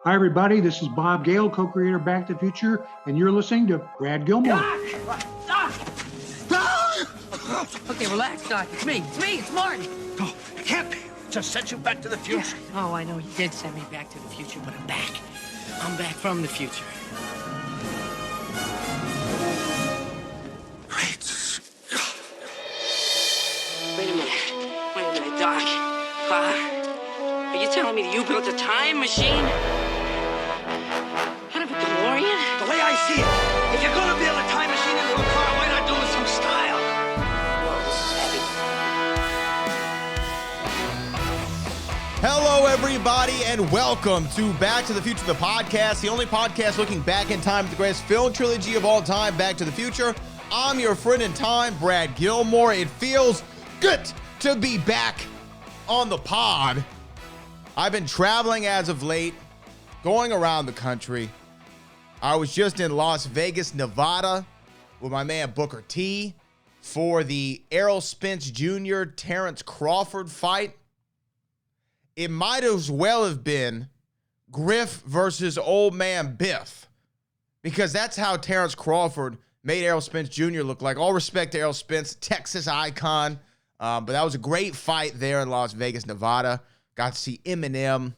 Hi, everybody. This is Bob Gale, co-creator of Back to the Future, and you're listening to Brad Gilmore. Doc! Okay, relax, Doc. It's me. It's Martin. No, it can't be. Just sent you back to the future. Yeah. Oh, I know he did send me back to the future, but I'm back. I'm back from the future. Great Scott. Wait a minute, Doc. Are you telling me that you built a time machine? Out of a DeLorean? The way I see it, if you're gonna build a time machine into a car, why not do it with some style? Whoa, this is heavy. Hello, everybody, and welcome to Back to the Future, the podcast, the only podcast looking back in time at the greatest film trilogy of all time, Back to the Future. I'm your friend in time, Brad Gilmore. It feels good to be back on the pod. I've been traveling as of late, going around the country. I was just in Las Vegas, Nevada with my man Booker T for the Errol Spence Jr. Terrence Crawford fight. It might as well have been Griff versus old man Biff, because that's how Terrence Crawford made Errol Spence Jr. look like. All respect to Errol Spence, Texas icon. But that was a great fight there in Las Vegas, Nevada. Got to see Eminem,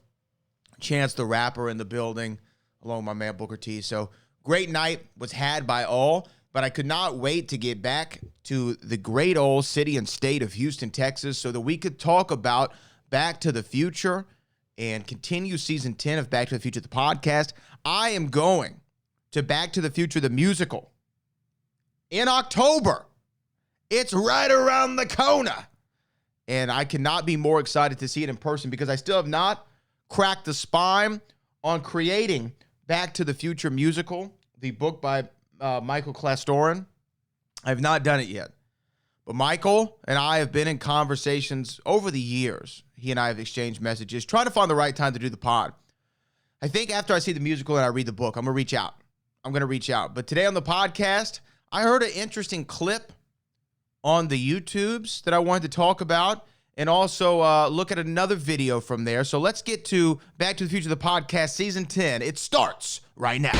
Chance the Rapper in the building, along with my man Booker T. So great night was had by all, but I could not wait to get back to the great old city and state of Houston, Texas, so that we could talk about Back to the Future and continue season 10 of Back to the Future, the podcast. I am going to Back to the Future, the musical, in October. It's right around the corner. And I cannot be more excited to see it in person, because I still have not cracked the spine on creating Back to the Future musical, the book by Michael Clastorin. I have not done it yet. But Michael and I have been in conversations over the years. He and I have exchanged messages, trying to find the right time to do the pod. I think after I see the musical and I read the book, I'm going to reach out. But today on the podcast, I heard an interesting clip on the YouTubes that I wanted to talk about, and also look at another video from there. So let's get to Back to the Future, the podcast, season 10. It starts right now.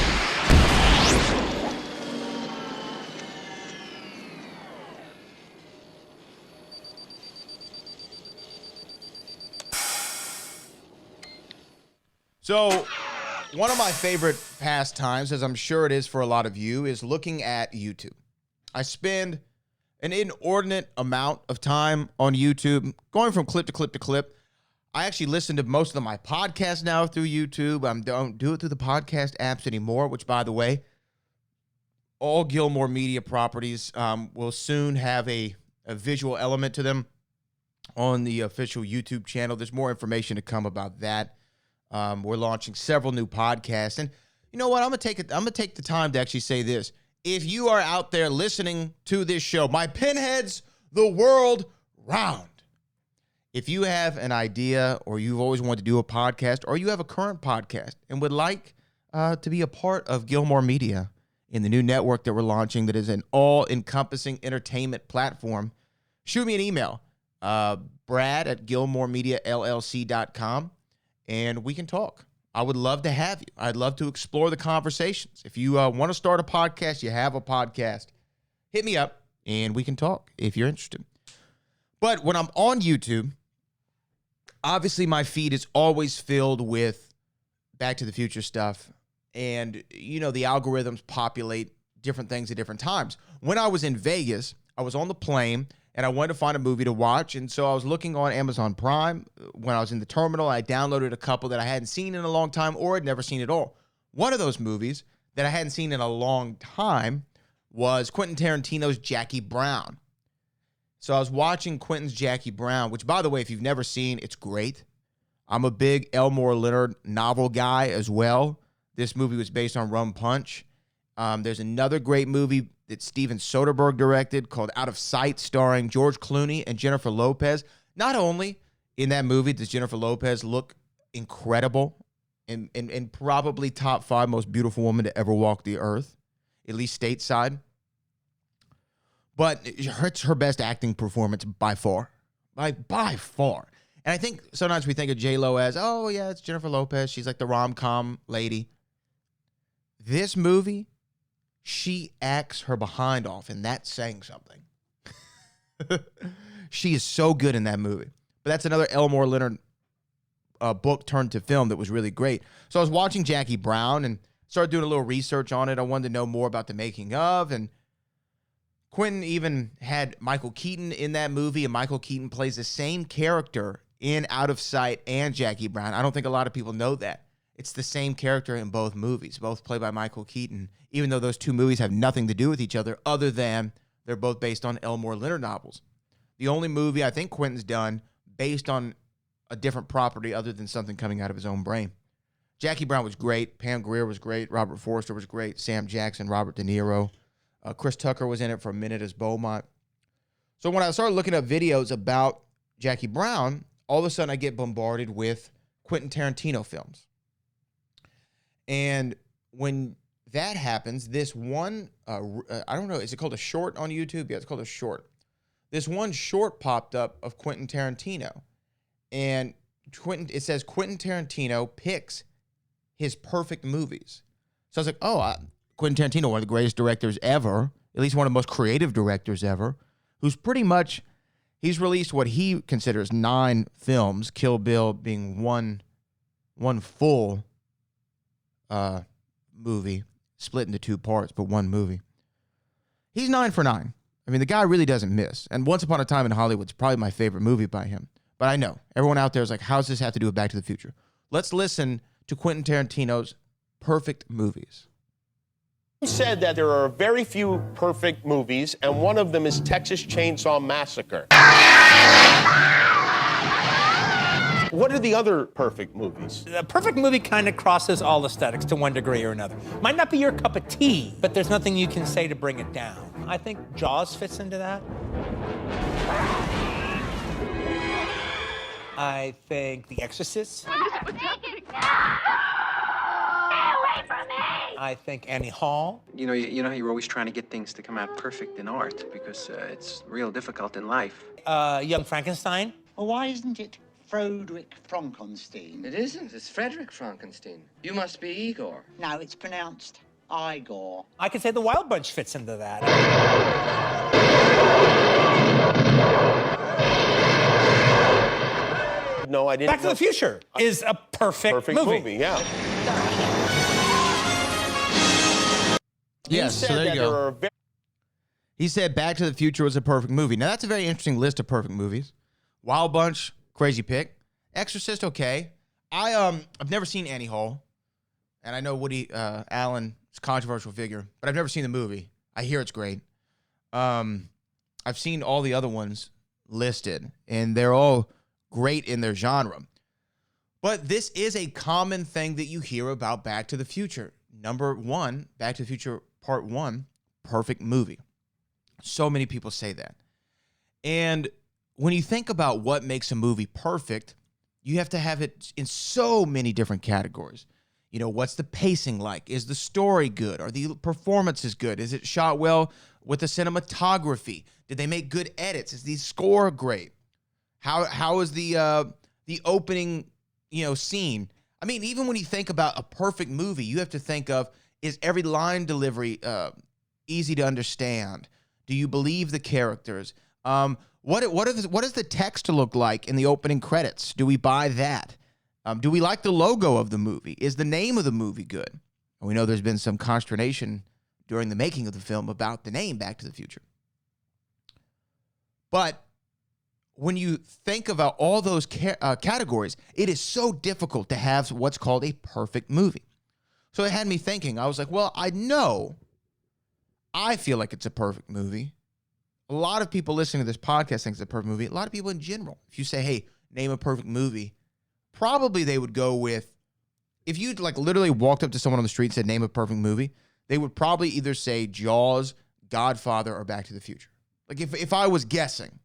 So one of my favorite pastimes, as I'm sure it is for a lot of you, is looking at YouTube. I spend an inordinate amount of time on YouTube, going from clip to clip to clip. I actually listen to most of my podcasts now through YouTube. I don't do it through the podcast apps anymore, which, by the way, all Gilmore Media properties will soon have a visual element to them on the official YouTube channel. There's more information to come about that. We're launching several new podcasts. And you know what? I'm gonna take the time to actually say this. If you are out there listening to this show, my pinheads, the world round, if you have an idea, or you've always wanted to do a podcast, or you have a current podcast and would like to be a part of Gilmore Media in the new network that we're launching, that is an all-encompassing entertainment platform, shoot me an email, brad@gilmoremediallc.com, and we can talk. I would love to have you. I'd love to explore the conversations. If you want to start a podcast, you have a podcast, hit me up and we can talk if you're interested. But when I'm on YouTube, obviously my feed is always filled with Back to the Future stuff. And, you know, the algorithms populate different things at different times. When I was in Vegas, I was on the plane and I wanted to find a movie to watch. And so I was looking on Amazon Prime. When I was in the terminal, I downloaded a couple that I hadn't seen in a long time or had never seen at all. One of those movies that I hadn't seen in a long time was Quentin Tarantino's Jackie Brown. So I was watching Quentin's Jackie Brown, which, by the way, if you've never seen, it's great. I'm a big Elmore Leonard novel guy as well. This movie was based on Rum Punch. There's another great movie that Steven Spielberg directed called Out of Sight, starring George Clooney and Jennifer Lopez. Not only in that movie does Jennifer Lopez look incredible and probably top 5 most beautiful woman to ever walk the earth, at least stateside, but it's her best acting performance by far. By far. And I think sometimes we think of J-Lo as, oh, yeah, it's Jennifer Lopez. She's like the rom-com lady. This movie, she acts her behind off, and that's saying something. She is so good in that movie. But that's another Elmore Leonard book turned to film that was really great. So I was watching Jackie Brown and started doing a little research on it. I wanted to know more about the making of, and Quentin even had Michael Keaton in that movie, and Michael Keaton plays the same character in Out of Sight and Jackie Brown. I don't think a lot of people know that. It's the same character in both movies, both played by Michael Keaton, even though those two movies have nothing to do with each other other than they're both based on Elmore Leonard novels. The only movie I think Quentin's done based on a different property other than something coming out of his own brain. Jackie Brown was great. Pam Grier was great. Robert Forster was great. Sam Jackson, Robert De Niro. Chris Tucker was in it for a minute as Beaumont. So when I started looking up videos about Jackie Brown, all of a sudden I get bombarded with Quentin Tarantino films. And when that happens, this one, I don't know, is it called a short on YouTube? Yeah, it's called a short. This one short popped up of Quentin Tarantino. And it says Quentin Tarantino picks his perfect movies. So I was like, oh, Quentin Tarantino, one of the greatest directors ever, at least one of the most creative directors ever, who's pretty much, he's released what he considers 9 films, Kill Bill being one full movie, split into 2 parts, but one movie. He's 9 for 9. I mean, the guy really doesn't miss. And Once Upon a Time in Hollywood's probably my favorite movie by him. But I know, everyone out there is like, how does this have to do with Back to the Future? Let's listen to Quentin Tarantino's perfect movies. He said that there are very few perfect movies, and one of them is Texas Chainsaw Massacre. What are the other perfect movies? A perfect movie kind of crosses all aesthetics to one degree or another. Might not be your cup of tea, but there's nothing you can say to bring it down. I think Jaws fits into that. I think The Exorcist. I think Annie Hall. You know, you're always trying to get things to come out perfect in art because it's real difficult in life. Young Frankenstein. Well, why isn't it Frederick Frankenstein? It isn't. It's Frederick Frankenstein. You must be Igor. No, it's pronounced Igor. I could say The Wild Bunch fits into that. No, I didn't. Back to the Future is a perfect movie. Yeah. Yes, so there you go. He said Back to the Future was a perfect movie. Now, that's a very interesting list of perfect movies. Wild Bunch, crazy pick. Exorcist, okay. I've never seen Annie Hall, and I know Woody Allen is a controversial figure, but I've never seen the movie. I hear it's great. I've seen all the other ones listed, and they're all great in their genre. But this is a common thing that you hear about Back to the Future. Number 1, Back to the Future Part 1, perfect movie. So many people say that. And when you think about what makes a movie perfect, you have to have it in so many different categories. You know, what's the pacing like? Is the story good? Are the performances good? Is it shot well with the cinematography? Did they make good edits? Is the score great? How is the opening, scene? I mean, even when you think about a perfect movie, you have to think of, is every line delivery easy to understand? Do you believe the characters? What does the text look like in the opening credits? Do we buy that? Do we like the logo of the movie? Is the name of the movie good? And we know there's been some consternation during the making of the film about the name Back to the Future. But when you think about all those categories, it is so difficult to have what's called a perfect movie. So it had me thinking. I was like, well, I feel like it's a perfect movie. A lot of people listening to this podcast think it's a perfect movie. A lot of people in general, if you say, hey, name a perfect movie, probably they would go with, if you literally walked up to someone on the street and said, name a perfect movie, they would probably either say Jaws, Godfather, or Back to the Future. Like if I was guessing,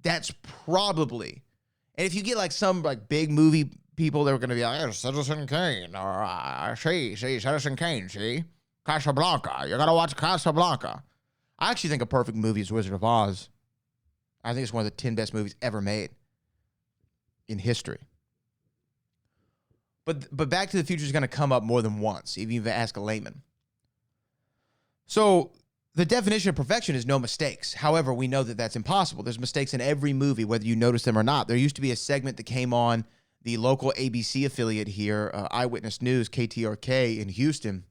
that's probably, and if you get some big movie people, they're going to be like, oh, Citizen Kane, or see, Citizen Kane, see, Casablanca, you got to watch Casablanca. I actually think a perfect movie is Wizard of Oz. I think it's one of the 10 best movies ever made. in history. But Back to the Future is going to come up more than once, even if you ask a layman. So the definition of perfection is no mistakes. However, we know that that's impossible. There's mistakes in every movie, whether you notice them or not. There used to be a segment that came on the local ABC affiliate here, Eyewitness News, KTRK in Houston,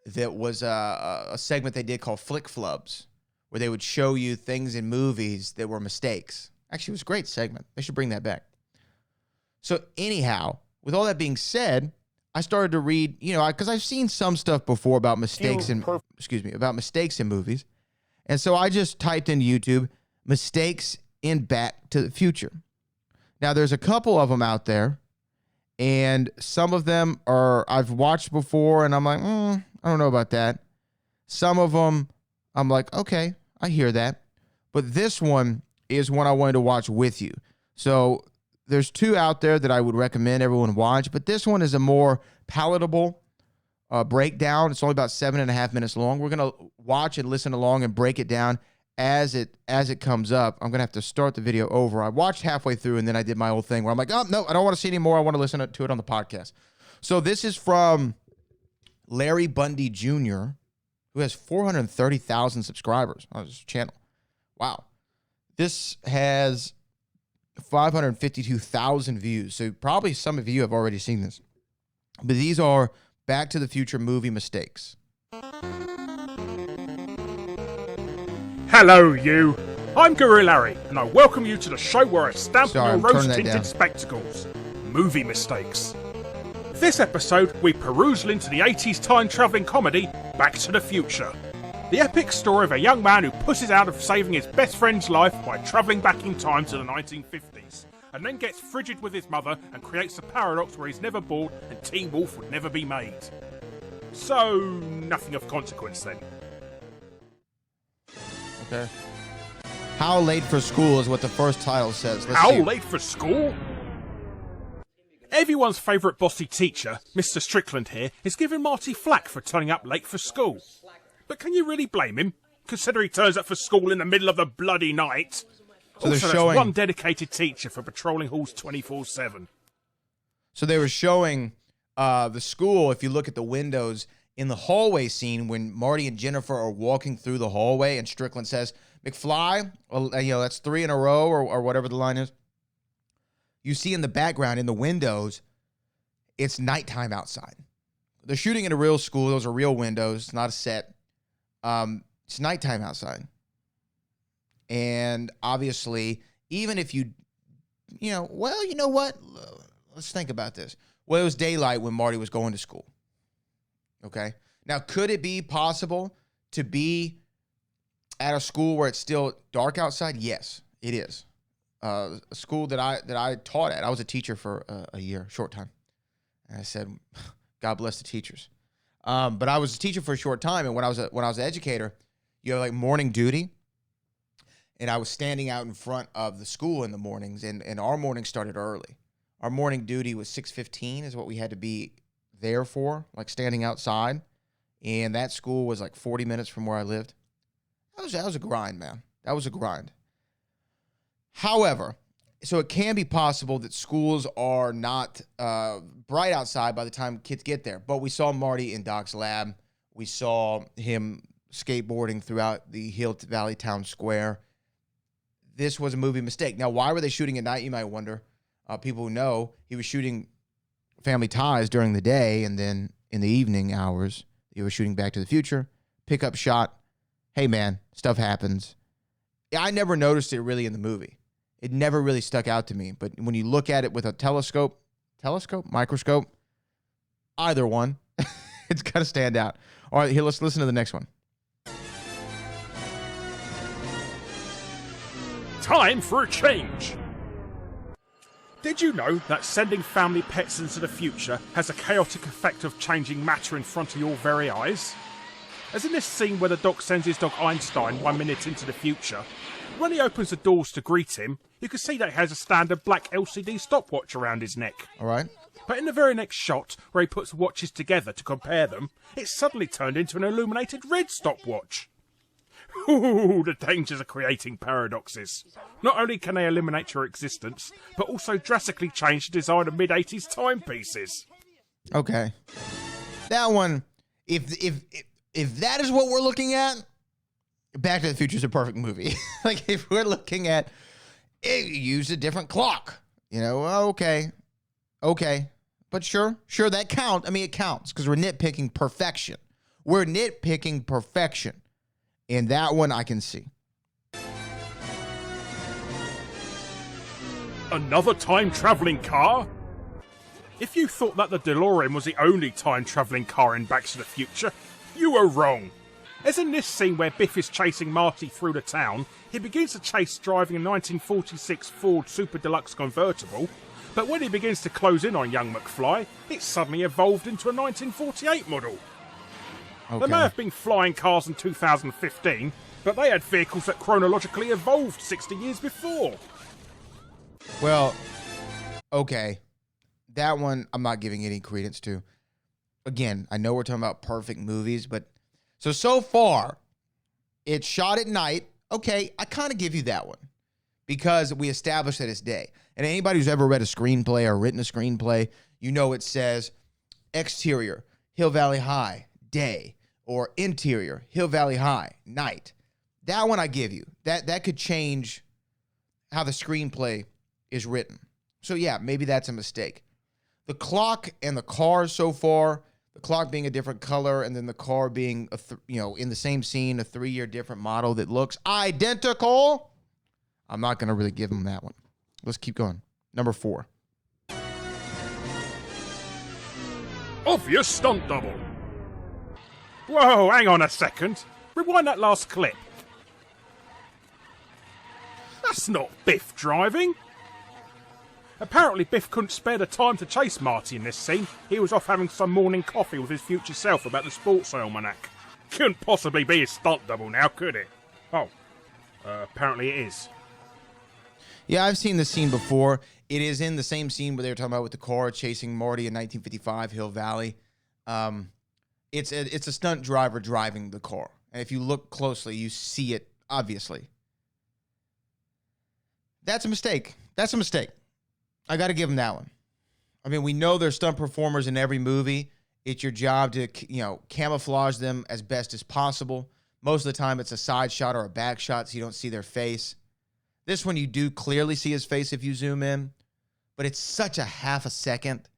that was a segment they did called Flick Flubs, where they would show you things in movies that were mistakes. Actually, it was a great segment. They should bring that back. So anyhow, with all that being said, I started to read, because I've seen some stuff before about mistakes about mistakes in movies. And so I just typed in YouTube, mistakes in Back to the Future. Now, there's a couple of them out there, and some of them I've watched before, and I'm like, I don't know about that. Some of them, I'm like, okay, I hear that. But this one is one I wanted to watch with you. So there's two out there that I would recommend everyone watch, but this one is a more palatable breakdown. It's only about 7.5 minutes long. We're going to watch and listen along and break it down as it comes up. I'm going to have to start the video over. I watched halfway through, and then I did my old thing where I'm like, oh, no, I don't want to see any more. I want to listen to it on the podcast. So this is from Larry Bundy Jr., who has 430,000 subscribers on his channel. Wow. This has 552,000 views. So probably some of you have already seen this. But these are Back to the Future movie mistakes. Hello, you. I'm Guru Larry, and I welcome you to the show where I stamp on your rose-tinted spectacles. Movie mistakes. This episode, we perusal into the 80s time-travelling comedy Back to the Future. The epic story of a young man who pushes out of saving his best friend's life by travelling back in time to the 1950s, and then gets frigid with his mother and creates a paradox where he's never bored and Teen Wolf would never be made. So, nothing of consequence then. Okay. How Late for School is what the first title says. How late for school? Everyone's favourite bossy teacher, Mr. Strickland here, is giving Marty flack for turning up late for school. But can you really blame him, considering he turns up for school in the middle of the bloody night? So also, that's one dedicated teacher for patrolling halls 24/7. So they were showing the school, if you look at the windows, in the hallway scene when Marty and Jennifer are walking through the hallway and Strickland says, McFly, that's 3 in a row or whatever the line is. You see in the background, in the windows, it's nighttime outside. They're shooting in a real school. Those are real windows. It's not a set. It's nighttime outside. And obviously, even if you know what? Let's think about this. Well, it was daylight when Marty was going to school. Okay. Now, could it be possible to be at a school where it's still dark outside? Yes, it is. A school that I taught at. I was a teacher for a year, short time. And I said, God bless the teachers. But I was a teacher for a short time, and when I was an educator, you have like morning duty, and I was standing out in front of the school in the mornings, and our morning started early. Our morning duty was 6:15 is what we had to be there for, like standing outside, and that school was like 40 minutes from where I lived. That was a grind, man. That was a grind. However, so it can be possible that schools are not bright outside by the time kids get there. But we saw Marty in Doc's lab. We saw him skateboarding throughout the Hill Valley Town Square. This was a movie mistake. Now, why were they shooting at night, you might wonder. People who know, he was shooting Family Ties during the day, and then in the evening hours, he was shooting Back to the Future. Pickup shot. Hey, man, stuff happens. I never noticed it really in the movie. It never really stuck out to me. But when you look at it with a microscope, either one, it's got to stand out. All right, here, let's listen to the next one. Time for a change. Did you know that sending family pets into the future has a chaotic effect of changing matter in front of your very eyes? As in this scene where the doc sends his dog Einstein 1 minute into the future, when he opens the doors to greet him, you can see that he has a standard black LCD stopwatch around his neck. All right. But in the very next shot, where he puts watches together to compare them, it's suddenly turned into an illuminated red stopwatch. Ooh, the dangers of creating paradoxes. Not only can they eliminate your existence, but also drastically change the design of mid-80s timepieces. Okay. That one, if that is what we're looking at, Back to the Future is a perfect movie. Like, if we're looking at, it used a different clock, you know, okay. But sure, that counts. I mean, it counts because we're nitpicking perfection. And that one I can see. Another time-traveling car? If you thought that the DeLorean was the only time-traveling car in Back to the Future, you were wrong. As in this scene where Biff is chasing Marty through the town, he begins the chase driving a 1946 Ford Super Deluxe convertible, but when he begins to close in on young McFly, it suddenly evolved into a 1948 model. Okay. There may have been flying cars in 2015, but they had vehicles that chronologically evolved 60 years before. Well, okay. That one I'm not giving any credence to. Again, I know we're talking about perfect movies, but so far, it's shot at night. Okay, I kind of give you that one because we established that it's day. And anybody who's ever read a screenplay or written a screenplay, you know it says exterior, Hill Valley High, day, or interior, Hill Valley High, night. That one I give you. That could change how the screenplay is written. So yeah, maybe that's a mistake. The clock and the cars so far, the clock being a different color and then the car being, in the same scene, a 3-year different model that looks identical. I'm not going to really give them that one. Let's keep going. Number 4. Obvious stunt double. Whoa, hang on a second. Rewind that last clip. That's not Biff driving. Apparently Biff couldn't spare the time to chase Marty in this scene. He was off having some morning coffee with his future self about the sports almanac. Couldn't possibly be his stunt double now, could it? Oh, apparently it is. Yeah, I've seen this scene before. It is in the same scene where they were talking about with the car chasing Marty in 1955 Hill Valley. It's a stunt driver driving the car. And if you look closely, you see it, obviously. That's a mistake. I got to give them that one. I mean, we know there's stunt performers in every movie. It's your job to, camouflage them as best as possible. Most of the time, it's a side shot or a back shot, so you don't see their face. This one, you do clearly see his face if you zoom in, but it's such a half a second.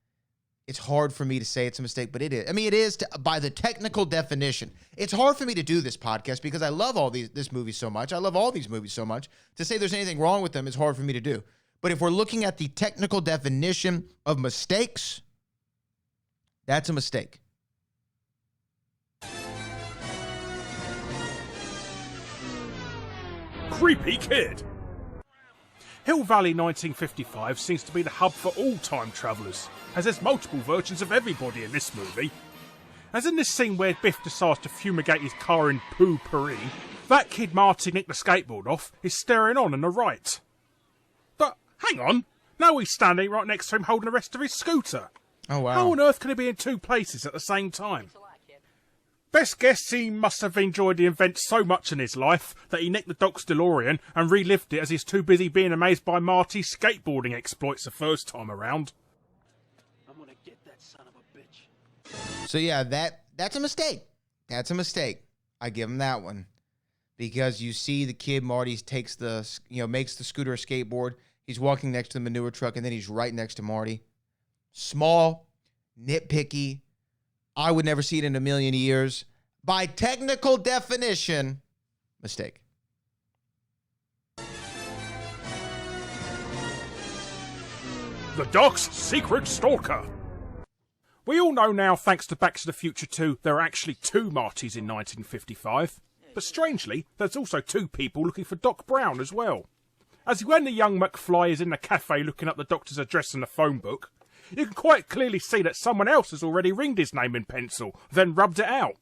It's hard for me to say it's a mistake, but it is. I mean, it is by the technical definition. It's hard for me to do this podcast because I love this movie so much. I love all these movies so much. To say there's anything wrong with them is hard for me to do. But if we're looking at the technical definition of mistakes, that's a mistake. Creepy kid. Hill Valley 1955 seems to be the hub for all time travellers, as there's multiple versions of everybody in this movie. As in this scene where Biff decides to fumigate his car in poo-pourri, that kid Marty nicked the skateboard off is staring on the right. But hang on, now he's standing right next to him holding the rest of his scooter. Oh wow. How on earth can he be in two places at the same time? Best guess he must have enjoyed the event so much in his life that he nicked the Doc's DeLorean and relived it as he's too busy being amazed by Marty's skateboarding exploits the first time around. I'm gonna get that son of a bitch. So yeah, that's a mistake. That's a mistake. I give him that one. Because you see the kid Marty makes the scooter a skateboard. He's walking next to the manure truck and then he's right next to Marty. Small, nitpicky. I would never see it in a million years. By technical definition, mistake. The Doc's secret stalker. We all know now, thanks to Back to the Future 2, there are actually 2 Martys in 1955. But strangely, there's also 2 people looking for Doc Brown as well. As when the young McFly is in the cafe looking up the doctor's address in the phone book, you can quite clearly see that someone else has already ringed his name in pencil, then rubbed it out.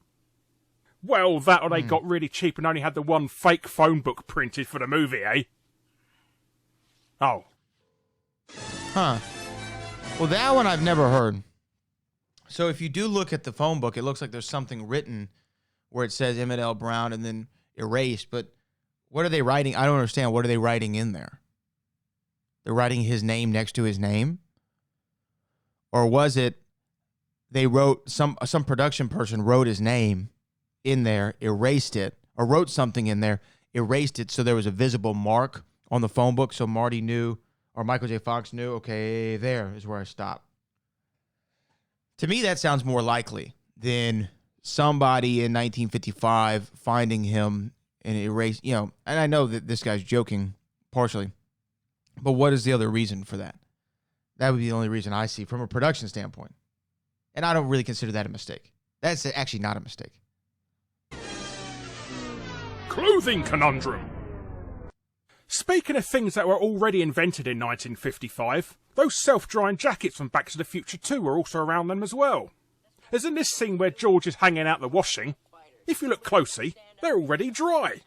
Well, that or they got really cheap and only had the one fake phone book printed for the movie, eh? Oh. Huh. Well, that one I've never heard. So if you do look at the phone book, it looks like there's something written where it says Emmett L. Brown, and then erased, but what are they writing? I don't understand. What are they writing in there? They're writing his name next to his name? Or was it they wrote, some production person wrote his name in there, erased it, or wrote something in there, erased it so there was a visible mark on the phone book so Marty knew, or Michael J. Fox knew, okay, there is where I stop. To me, that sounds more likely than somebody in 1955 finding him and erase, and I know that this guy's joking partially, but what is the other reason for that? That would be the only reason I see from a production standpoint. And I don't really consider that a mistake. That's actually not a mistake. Clothing conundrum. Speaking of things that were already invented in 1955, those self-drying jackets from Back to the Future 2 were also around them as well. As in this scene where George is hanging out the washing, if you look closely, they're already dry.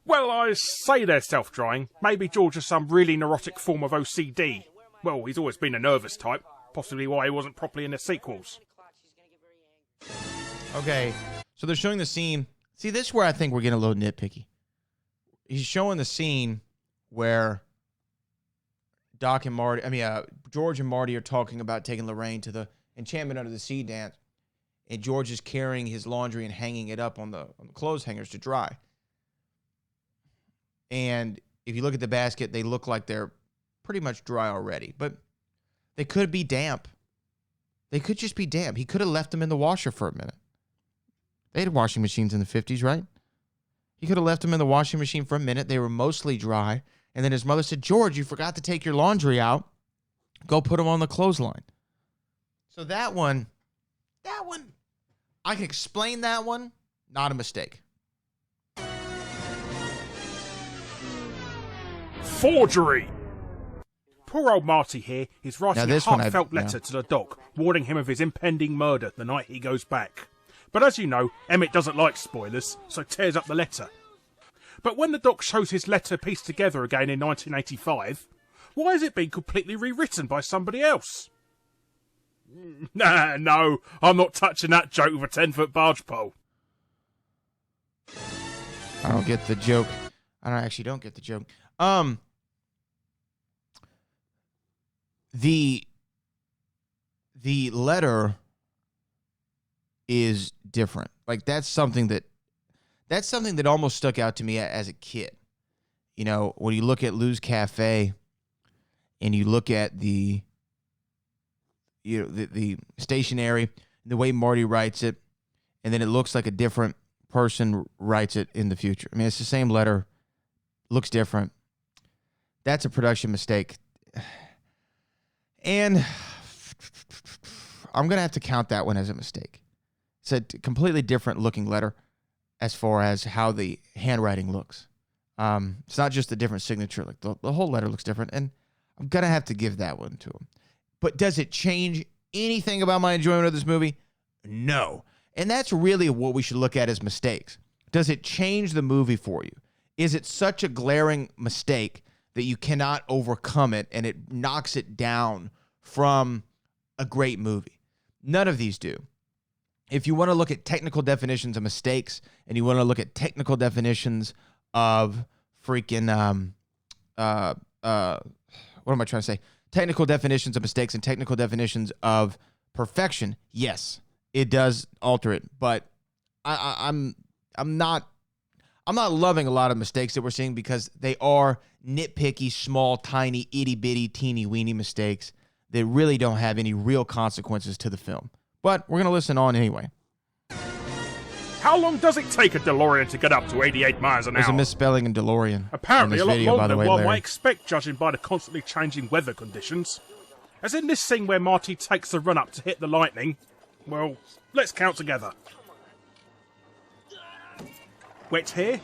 Well, I say they're self-drying. Maybe George has some really neurotic form of OCD. Well, he's always been a nervous type, possibly why he wasn't properly in the sequels. Okay, so they're showing the scene. See, this is where I think we're getting a little nitpicky. He's showing the scene where George and Marty are talking about taking Lorraine to the Enchantment Under the Sea dance, and George is carrying his laundry and hanging it up on the clothes hangers to dry. And if you look at the basket, they look like they're pretty much dry already, but they could be damp. They could just be damp. He could have left them in the washer for a minute. They had washing machines in the 50s, right? He could have left them in the washing machine for a minute. They were mostly dry. And then his mother said, George, you forgot to take your laundry out. Go put them on the clothesline. So that one, I can explain that one. Not a mistake. Forgery. Poor old Marty here is writing a heartfelt letter to the doc, warning him of his impending murder the night he goes back. But as you know, Emmett doesn't like spoilers, so tears up the letter. But when the doc shows his letter pieced together again in 1985, why has it been completely rewritten by somebody else? Nah, no, I'm not touching that joke with a 10-foot barge pole. I don't get the joke. I actually don't get the joke. The letter is different. Like that's something that almost stuck out to me as a kid. You know, when you look at Lou's Cafe and you look at the stationery, the way Marty writes it, and then it looks like a different person writes it in the future. I mean, it's the same letter, looks different. That's a production mistake. And I'm going to have to count that one as a mistake. It's a completely different looking letter as far as how the handwriting looks. It's not just a different signature. Like the whole letter looks different, and I'm going to have to give that one to him. But does it change anything about my enjoyment of this movie? No. And that's really what we should look at as mistakes. Does it change the movie for you? Is it such a glaring mistake that you cannot overcome it and it knocks it down from a great movie? None of these do. If you want to look at technical definitions of mistakes and you want to look at technical definitions of freaking, what am I trying to say? Technical definitions of mistakes and technical definitions of perfection, yes, it does alter it. But I'm not loving a lot of mistakes that we're seeing because they are nitpicky, small, tiny, itty-bitty, teeny-weeny mistakes that really don't have any real consequences to the film. But we're going to listen on anyway. How long does it take a DeLorean to get up to 88 miles an hour? There's a misspelling in DeLorean. Apparently, in a lot video, longer than one Larry. might expect, judging by the constantly changing weather conditions. As in this scene where Marty takes the run up to hit the lightning. Well, let's count together. Wet here.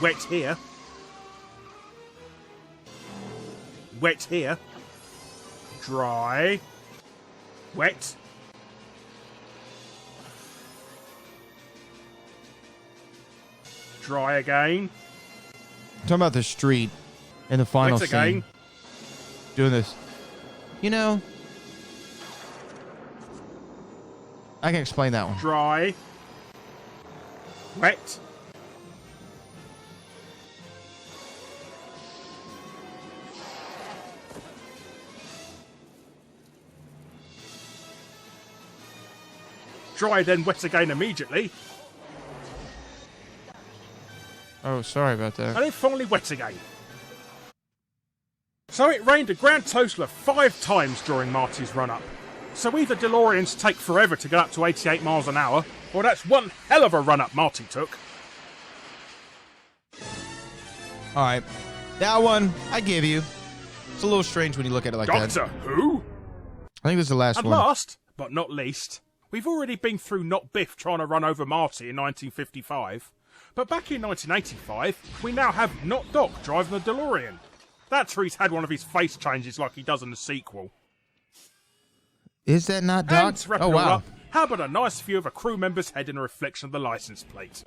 Wet here. Wet here. Dry. Wet. Dry again. I'm talking about the street in the final Wet scene. again. Doing this. You know, I can explain that one. Dry. Wet. Dry, then wet again immediately. Oh, sorry about that. And then finally wet again. So it rained a grand total of 5 times during Marty's run-up. So either DeLoreans take forever to get up to 88 miles an hour, or that's one hell of a run-up Marty took. All right. That one, I give you. It's a little strange when you look at it like that. Doctor Who? I think this is the last And one. last, but not least, we've already been through Not Biff trying to run over Marty in 1955. But back in 1985, we now have Not Doc driving the DeLorean. That's where he's had one of his face changes like he does in the sequel. Is that not Doc? And to wrap Oh, it all wow. up, how about a nice view of a crew member's head in a reflection of the license plate?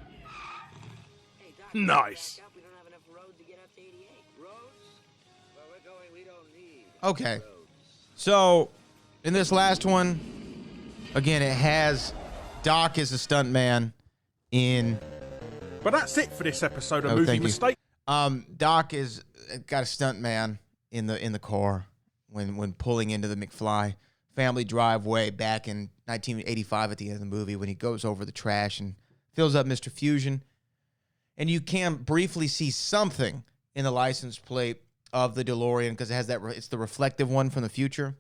Nice. Okay. So, in this last one, again, it has Doc as a stuntman in... But that's it for this episode of Oh, Movie thank you. Mistake. Doc is got a stuntman in the car when pulling into the McFly family driveway back in 1985 at the end of the movie when he goes over the trash and fills up Mr. Fusion. And you can briefly see something in the license plate of the DeLorean because it has that it's the reflective one from the future.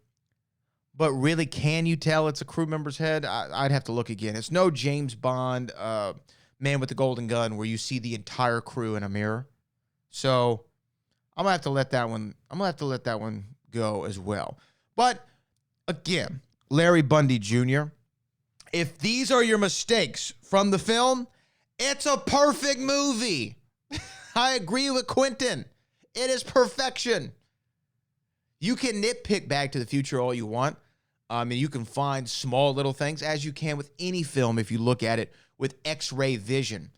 But really, can you tell it's a crew member's head? I'd have to look again. It's no James Bond Man with the Golden Gun where you see the entire crew in a mirror. So I'm gonna have to let that one. I'm gonna have to let that one go as well. But again, Larry Bundy Jr., if these are your mistakes from the film, it's a perfect movie. I agree with Quentin. It is perfection. You can nitpick Back to the Future all you want. And you can find small little things, as you can with any film if you look at it with X-ray vision.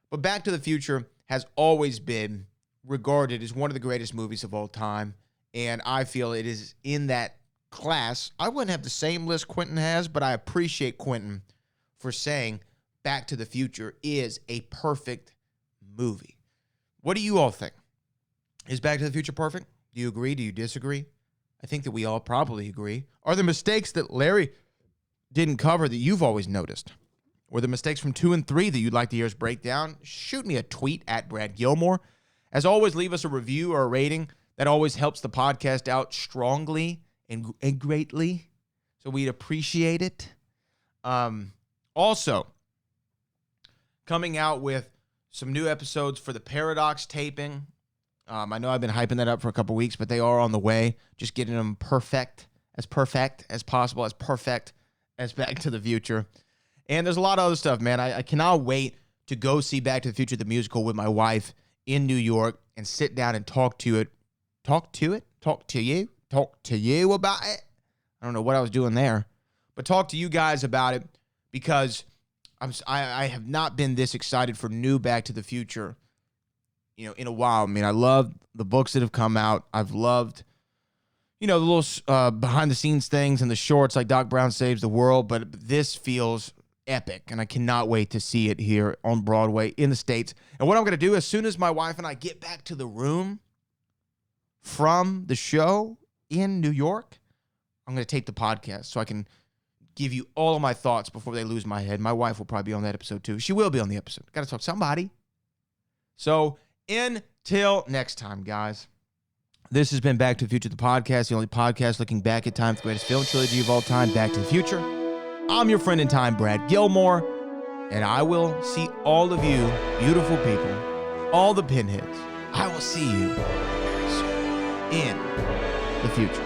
But Back to the Future has always been regarded as one of the greatest movies of all time. And I feel it is in that class. I wouldn't have the same list Quentin has, but I appreciate Quentin for saying Back to the Future is a perfect movie. What do you all think? Is Back to the Future perfect? Do you agree? Do you disagree? I think that we all probably agree. Are there mistakes that Larry didn't cover that you've always noticed? Or the mistakes from 2 and 3 that you'd like to hear us break down? Shoot me a tweet at Brad Gilmore. As always, leave us a review or a rating. That always helps the podcast out strongly and greatly. So we'd appreciate it. Also, coming out with some new episodes for the Paradox taping. I know I've been hyping that up for a couple weeks, but they are on the way. Just getting them perfect as possible, as perfect as Back to the Future. And there's a lot of other stuff, man. I cannot wait to go see Back to the Future, the musical, with my wife in New York and sit down and talk to you about it. I don't know what I was doing there, but talk to you guys about it because I have not been this excited for new Back to the Future, in a while. I mean, I love the books that have come out. I've loved, the little behind the scenes things and the shorts like Doc Brown Saves the World, but this feels epic, and I cannot wait to see it here on Broadway in the States. And what I'm going to do as soon as my wife and I get back to the room from the show in New York, I'm going to tape the podcast so I can give you all of my thoughts before they lose my head. My wife will probably be on that episode too. She will be on the episode. Got to talk to somebody. So until next time, guys, this has been Back to the Future, the podcast, the only podcast looking back at time, the greatest film trilogy of all time, Back to the Future. I'm your friend in time, Brad Gilmore, and I will see all of you beautiful people, all the pinheads. I will see you very soon in the future.